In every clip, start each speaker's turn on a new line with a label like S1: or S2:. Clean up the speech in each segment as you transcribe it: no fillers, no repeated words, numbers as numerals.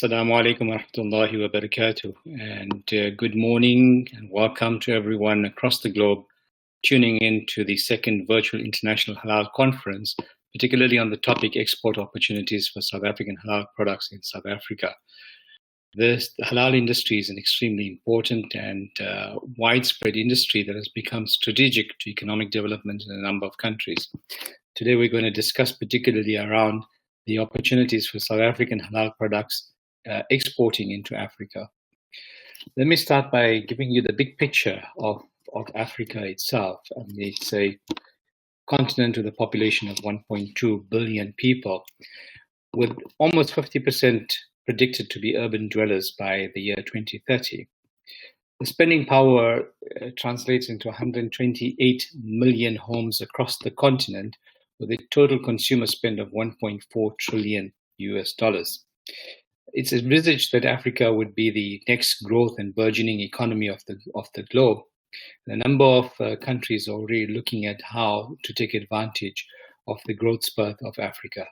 S1: Assalamu alaikum wa rahmatullahi wa barakatuh. And good morning and welcome to everyone across the globe tuning in to the second virtual International Halal Conference, particularly on the topic export opportunities for South African halal products in South Africa. The halal industry is an extremely important and widespread industry that has become strategic to economic development in a number of countries. Today we're going to discuss particularly around the opportunities for South African halal products exporting into Africa. Let me start by giving you the big picture of Africa itself. I mean, it's a continent with a population of 1.2 billion people, with almost 50% predicted to be urban dwellers by the year 2030. The spending power translates into 128 million homes across the continent, with a total consumer spend of $1.4 trillion US. It's envisaged that Africa would be the next growth and burgeoning economy of the globe. A number of countries are already looking at how to take advantage of the growth spurt of Africa.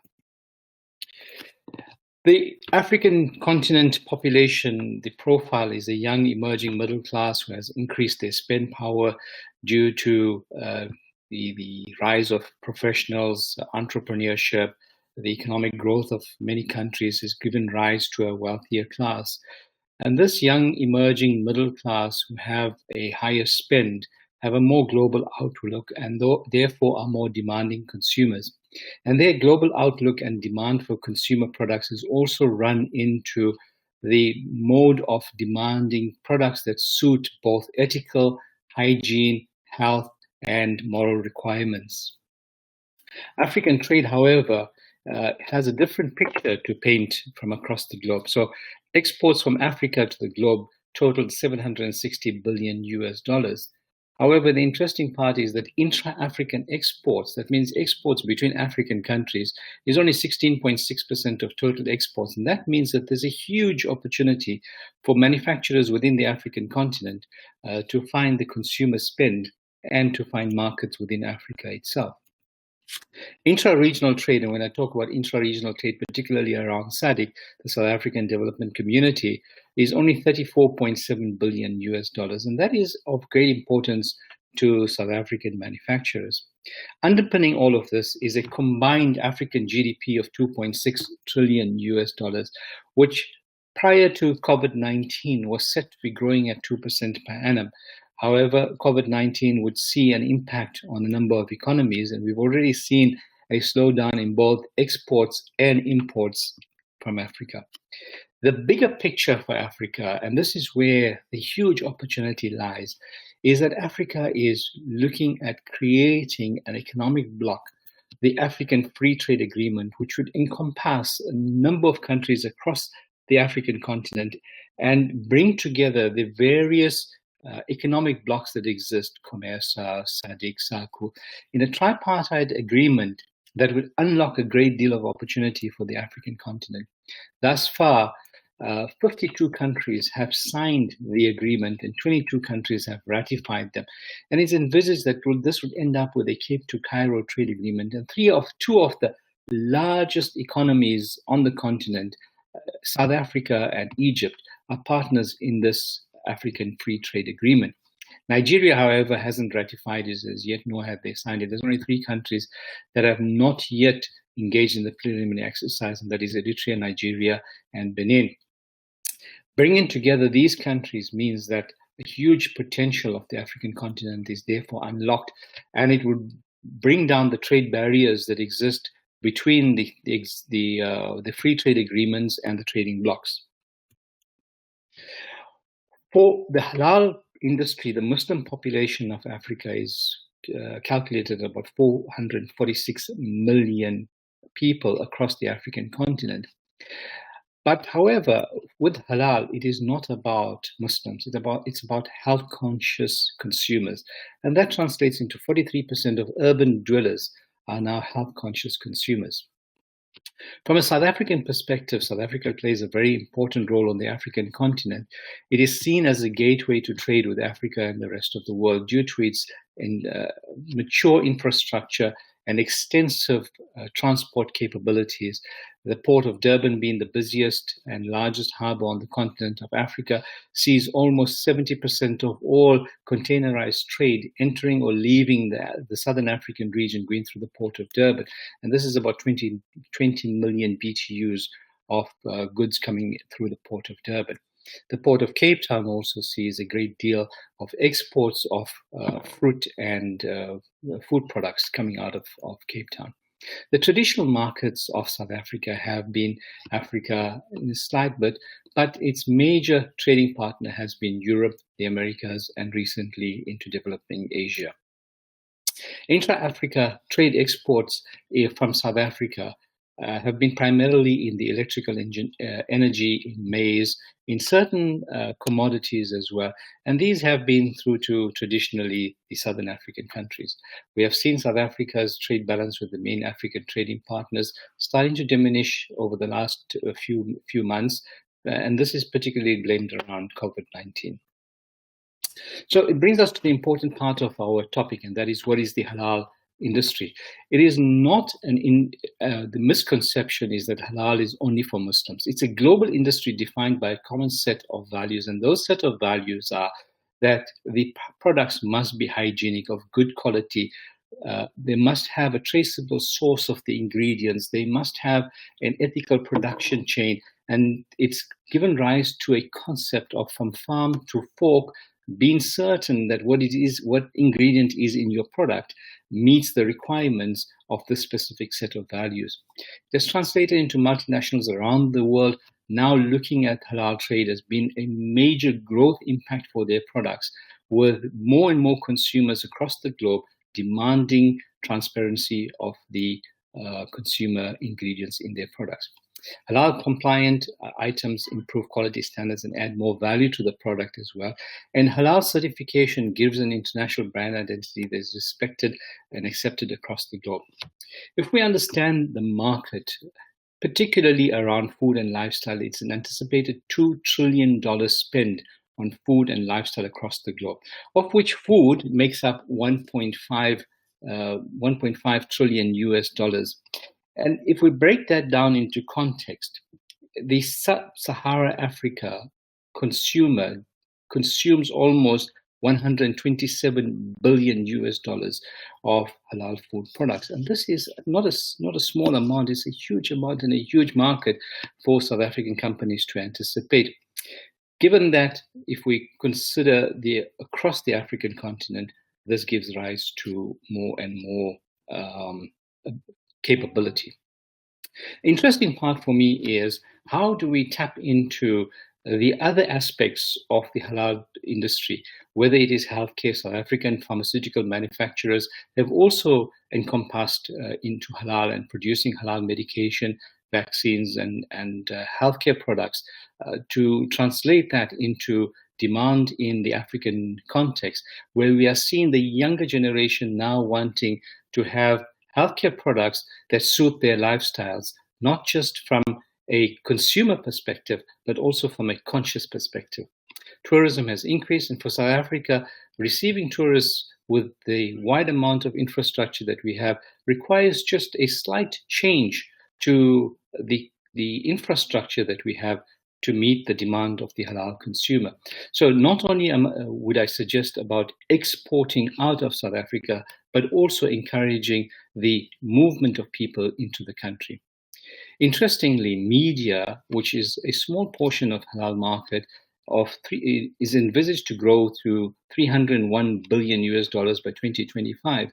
S1: The African continent population, the profile is a young emerging middle class who has increased their spend power due to the rise of professionals, entrepreneurship. The economic growth of many countries has given rise to a wealthier class. And this young emerging middle class who have a higher spend have a more global outlook and therefore are more demanding consumers. And their global outlook and demand for consumer products is also run into the mode of demanding products that suit both ethical, hygiene, health, and moral requirements. African trade, however, has a different picture to paint from across the globe. So exports from Africa to the globe totaled $760 billion US. However, the interesting part is that intra-African exports, that means exports between African countries, is only 16.6% of total exports. And that means that there's a huge opportunity for manufacturers within the African continent to find the consumer spend and to find markets within Africa itself. Intra-regional trade, and when I talk about intra-regional trade, particularly around SADC, the South African Development Community, is only $34.7 billion US, and that is of great importance to South African manufacturers. Underpinning all of this is a combined African GDP of $2.6 trillion US, which prior to COVID-19 was set to be growing at 2% per annum. However, COVID-19 would see an impact on a number of economies, and we've already seen a slowdown in both exports and imports from Africa. The bigger picture for Africa, and this is where the huge opportunity lies, is that Africa is looking at creating an economic bloc, the African Free Trade Agreement, which would encompass a number of countries across the African continent and bring together the various economic blocks that exist, COMESA, SADC, SACU, in a tripartite agreement that would unlock a great deal of opportunity for the African continent. Thus far, 52 countries have signed the agreement and 22 countries have ratified them. And it's envisaged that this would end up with a Cape to Cairo trade agreement. And two of the largest economies on the continent, South Africa and Egypt, are partners in this African Free Trade Agreement. Nigeria, however, hasn't ratified it as yet, nor have they signed it. There's only 3 countries that have not yet engaged in the preliminary exercise, and that is Eritrea, Nigeria, and Benin. Bringing together these countries means that a huge potential of the African continent is therefore unlocked, and it would bring down the trade barriers that exist between the free trade agreements and the trading blocs. For the halal industry, the Muslim population of Africa is calculated at about 446 million people across the African continent. But however, with halal, it is not about Muslims. It's about health-conscious consumers. And that translates into 43% of urban dwellers are now health-conscious consumers. From a South African perspective, South Africa plays a very important role on the African continent. It is seen as a gateway to trade with Africa and the rest of the world due to its mature infrastructure and extensive transport capabilities. The port of Durban, being the busiest and largest harbor on the continent of Africa, sees almost 70% of all containerized trade entering or leaving the southern African region, going through the port of Durban. And this is about 20 million BTUs of goods coming through the port of Durban. The port of Cape Town also sees a great deal of exports of fruit and food products coming out of Cape Town. The traditional markets of South Africa have been Africa in a slight bit, but its major trading partner has been Europe, the Americas, and recently into developing Asia. Intra-Africa trade exports from South Africa have been primarily in the electrical energy, in maize, in certain commodities as well. And these have been through to traditionally the Southern African countries. We have seen South Africa's trade balance with the main African trading partners starting to diminish over the last few months. And this is particularly blamed around COVID-19. So it brings us to the important part of our topic, and that is, what is the halal industry? It is not the misconception is that halal is only for Muslims. It's a global industry defined by a common set of values, and those set of values are that the products must be hygienic, of good quality. They must have a traceable source of the ingredients. They must have an ethical production chain, and it's given rise to a concept of from farm to fork, being certain that what ingredient is in your product meets the requirements of this specific set of values. This translated into multinationals around the world now looking at halal trade as being a major growth impact for their products, with more and more consumers across the globe demanding transparency of the consumer ingredients in their products. Halal compliant items improve quality standards and add more value to the product as well. And halal certification gives an international brand identity that is respected and accepted across the globe. If we understand the market, particularly around food and lifestyle, it's an anticipated $2 trillion spend on food and lifestyle across the globe, of which food makes up 1.5 trillion US dollars. And if we break that down into context, the sub-Sahara Africa consumer consumes almost 127 billion US dollars of halal food products. And this is not a small amount, it's a huge amount and a huge market for South African companies to anticipate. Given that, if we consider across the African continent, this gives rise to more and more capability. Interesting part for me is, how do we tap into the other aspects of the halal industry, whether it is healthcare? South African pharmaceutical manufacturers have also encompassed into halal and producing halal medication, vaccines, and healthcare products to translate that into demand in the African context, where we are seeing the younger generation now wanting to have healthcare products that suit their lifestyles, not just from a consumer perspective, but also from a conscious perspective. Tourism has increased, and for South Africa, receiving tourists with the wide amount of infrastructure that we have requires just a slight change to the infrastructure that we have to meet the demand of the halal consumer. So not only would I suggest about exporting out of South Africa, but also encouraging the movement of people into the country. Interestingly, media, which is a small portion of halal market, is envisaged to grow to 301 billion US dollars by 2025.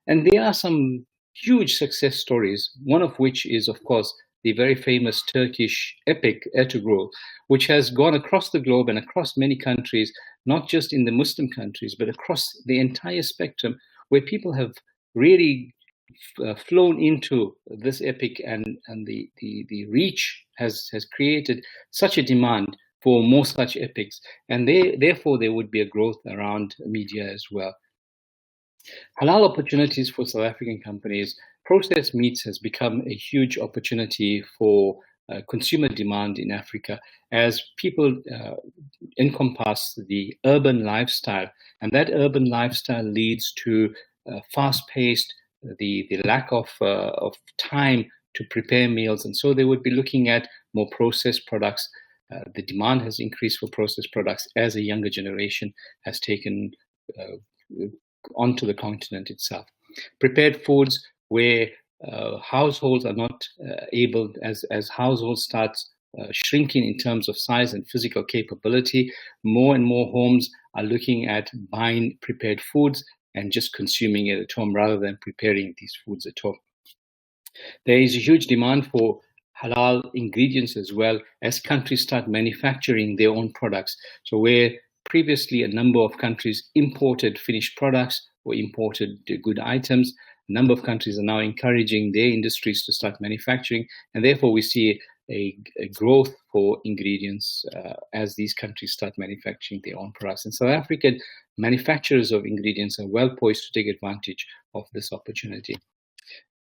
S1: And there are some huge success stories, one of which is, of course, the very famous Turkish epic Ertugrul, which has gone across the globe and across many countries, not just in the Muslim countries, but across the entire spectrum, where people have really flown into this epic, and the reach has created such a demand for more such epics, and therefore there would be a growth around media as well. Halal opportunities for South African companies. Processed meats has become a huge opportunity for consumer demand in Africa as people encompass the urban lifestyle, and that urban lifestyle leads to fast-paced the lack of time to prepare meals, and so they would be looking at more processed products. The demand has increased for processed products as a younger generation has taken onto the continent itself. Prepared foods where households are not able, as households start shrinking in terms of size and physical capability, more and more homes are looking at buying prepared foods and just consuming it at home rather than preparing these foods at home. There is a huge demand for halal ingredients as well as countries start manufacturing their own products. So where previously a number of countries imported finished products or imported good items, a number of countries are now encouraging their industries to start manufacturing, and therefore we see a growth for ingredients as these countries start manufacturing their own products. And South African manufacturers of ingredients are well poised to take advantage of this opportunity.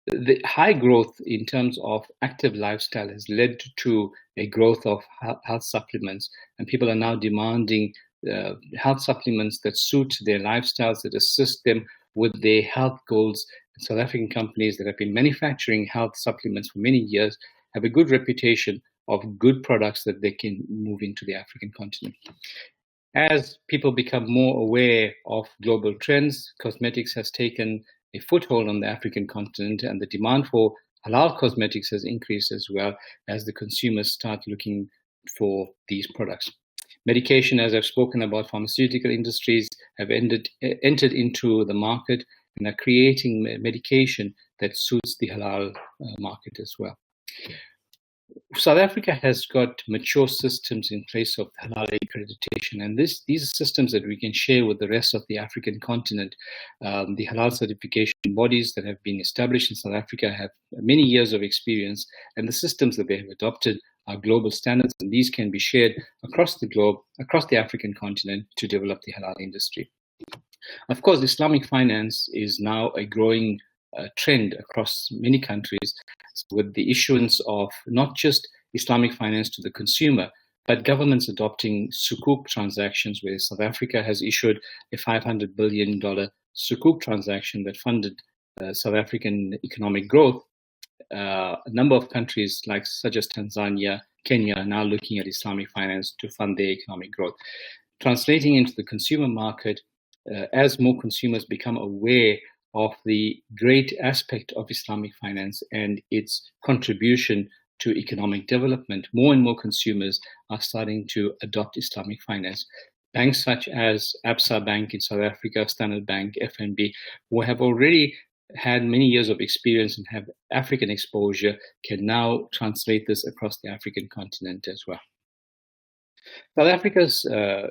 S1: The high growth in terms of active lifestyle has led to a growth of health supplements, and people are now demanding health supplements that suit their lifestyles, that assist them with their health goals. South African companies that have been manufacturing health supplements for many years have a good reputation of good products that they can move into the African continent. As people become more aware of global trends, cosmetics has taken a foothold on the African continent, and the demand for halal cosmetics has increased as well as the consumers start looking for these products. Medication, as I've spoken about, pharmaceutical industries have entered into the market and are creating medication that suits the halal market as well. South Africa has got mature systems in place of halal accreditation, and these are systems that we can share with the rest of the African continent. The halal certification bodies that have been established in South Africa have many years of experience, and the systems that they have adopted are global standards, and these can be shared across the globe, across the African continent, to develop the halal industry. Of course, Islamic finance is now a growing trend across many countries, with the issuance of not just Islamic finance to the consumer, but governments adopting sukuk transactions, where South Africa has issued a $500 billion sukuk transaction that funded South African economic growth. A number of countries such as Tanzania, Kenya are now looking at Islamic finance to fund their economic growth. Translating into the consumer market, as more consumers become aware of the great aspect of Islamic finance and its contribution to economic development, more and more consumers are starting to adopt Islamic finance. Banks such as Absa Bank in South Africa, Standard Bank, FNB, who have already had many years of experience and have African exposure, can now translate this across the African continent as well. South Africa's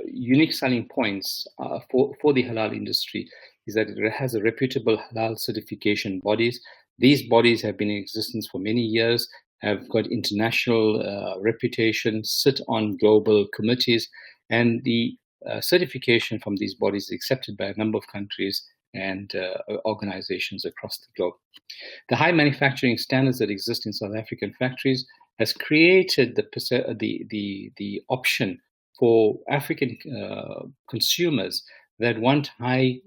S1: unique selling points for the halal industry is that it has a reputable halal certification bodies. These bodies have been in existence for many years, have got international reputation, sit on global committees, and the certification from these bodies is accepted by a number of countries and organizations across the globe. The high manufacturing standards that exist in South African factories has created the option for African consumers that want high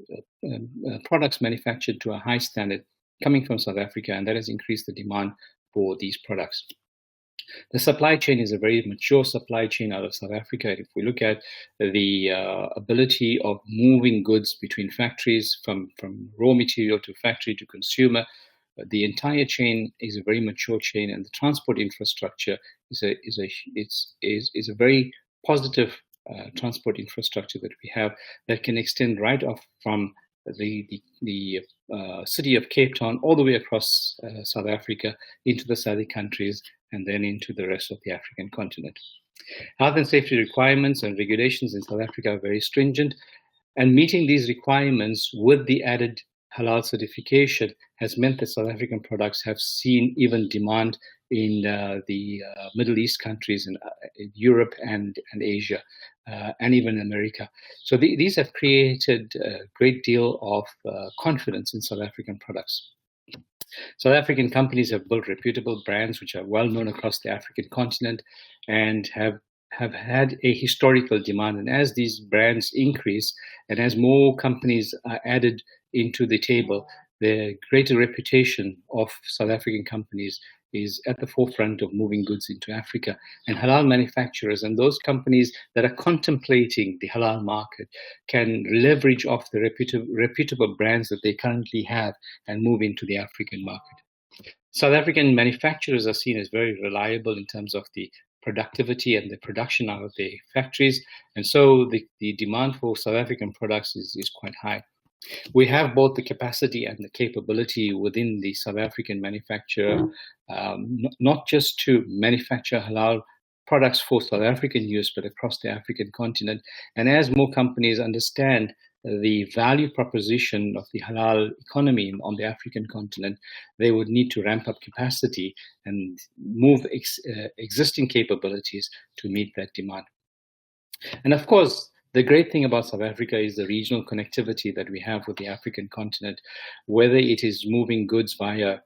S1: products manufactured to a high standard coming from South Africa, and that has increased the demand for these products. The supply chain is a very mature supply chain out of South Africa. If we look at the ability of moving goods between factories, from raw material to factory to consumer, the entire chain is a very mature chain, and the transport infrastructure is a very positive transport infrastructure that we have that can extend right off from the city of Cape Town all the way across South Africa into the SADC countries and then into the rest of the African continent. Health and safety requirements and regulations in South Africa are very stringent, and meeting these requirements with the added halal certification has meant that South African products have seen even demand in the Middle East countries, in Europe and Asia, and even America. So these have created a great deal of confidence in South African products. South African companies have built reputable brands which are well known across the African continent and have had a historical demand. And as these brands increase and as more companies are added into the table, the greater reputation of South African companies is at the forefront of moving goods into Africa. And halal manufacturers and those companies that are contemplating the halal market can leverage off the reputable brands that they currently have and move into the African market. South African manufacturers are seen as very reliable in terms of the productivity and the production out of their factories. And so the demand for South African products is quite high. We have both the capacity and the capability within the South African manufacturer, not just to manufacture halal products for South African use, but across the African continent. And as more companies understand the value proposition of the halal economy on the African continent, they would need to ramp up capacity and move existing capabilities to meet that demand. And of course, the great thing about South Africa is the regional connectivity that we have with the African continent, whether it is moving goods via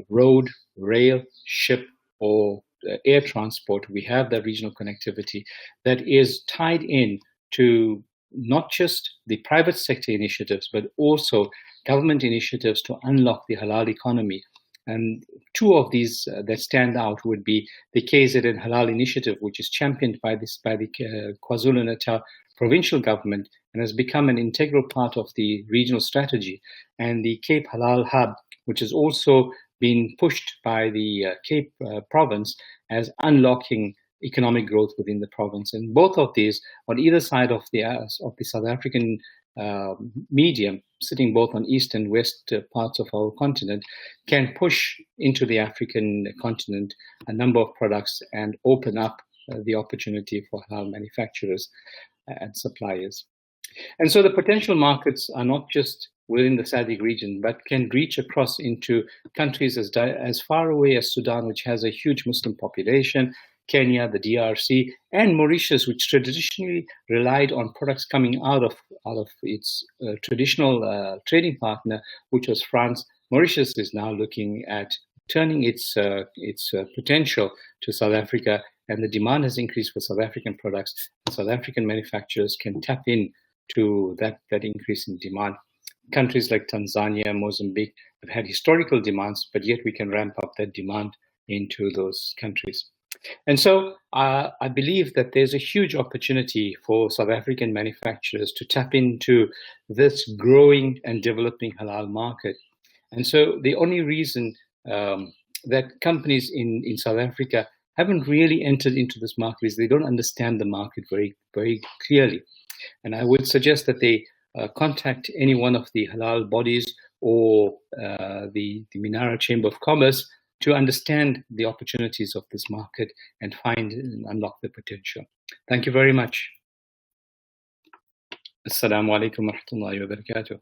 S1: road, rail, ship, or air transport. We have that regional connectivity that is tied in to not just the private sector initiatives, but also government initiatives to unlock the halal economy. And two of these that stand out would be the KZN Halal initiative, which is championed by the KwaZulu-Natal provincial government and has become an integral part of the regional strategy, and the Cape Halal Hub, which has also been pushed by the Cape province as unlocking economic growth within the province. And both of these, on either side of the South African medium, sitting both on east and west parts of our continent, can push into the African continent a number of products and open up the opportunity for halal manufacturers and suppliers. And so the potential markets are not just within the SADC region, but can reach across into countries as far away as Sudan, which has a huge Muslim population, Kenya, the DRC, and Mauritius, which traditionally relied on products coming out of its traditional trading partner, which was France. Mauritius is now looking at turning its potential to South Africa, and the demand has increased for South African products. South African manufacturers can tap in to that increase in demand. Countries like Tanzania, Mozambique have had historical demands, but yet we can ramp up that demand into those countries. And so I believe that there's a huge opportunity for South African manufacturers to tap into this growing and developing halal market. And so the only reason that companies in South Africa haven't really entered into this market is they don't understand the market very, very clearly. And I would suggest that they contact any one of the halal bodies or the Minara Chamber of Commerce to understand the opportunities of this market and find and unlock the potential. Thank you very much. Assalamu alaikum wa rahmatullahi wa barakatuh.